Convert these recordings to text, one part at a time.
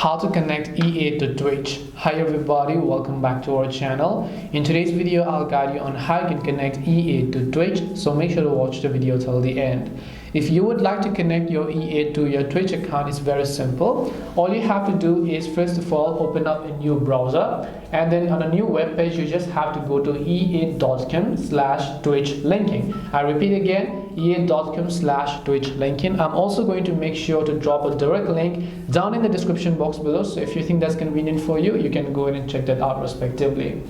How to connect EA to Twitch. Hi everybody, welcome back to our channel. In today's video, I'll guide you on how you can connect EA to Twitch, so make sure to watch the video till the end. If you would like to connect your EA to your Twitch account, it's very simple. All you have to do is first of all open up a new browser, and then on a new web page you just have to go to ea.com/Twitch linking. I repeat again, ea.com/Twitch linking. I'm also going to make sure to drop a direct link down in the description box below, so if you think that's convenient for you, you can go ahead and check that out respectively.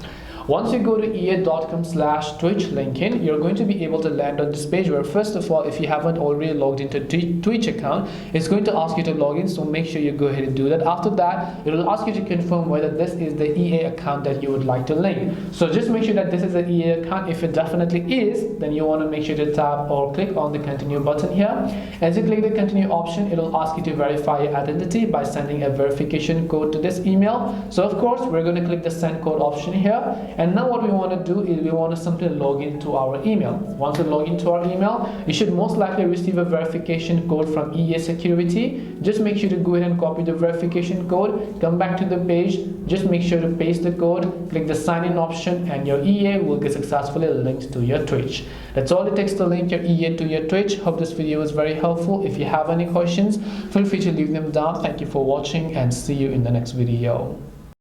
Once you go to ea.com/Twitch linking, you're going to be able to land on this page where, first of all, if you haven't already logged into Twitch account, it's going to ask you to log in, so make sure you go ahead and do that. After that, it will ask you to confirm whether this is the EA account that you would like to link. So just make sure that this is the EA account. If it definitely is, then you want to make sure to tap or click on the continue button here. As you click the continue option, it will ask you to verify your identity by sending a verification code to this email. So of course, we're going to click the send code option here. And now what we want to do is we want to simply log into our email. Once we log into our email, you should most likely receive a verification code from EA Security. Just make sure to go ahead and copy the verification code, come back to the page, just make sure to paste the code, click the sign in option, and your EA will get successfully linked to your Twitch. That's all it takes to link your EA to your Twitch. Hope this video was very helpful. If you have any questions, feel free to leave them down. Thank you for watching and see you in the next video.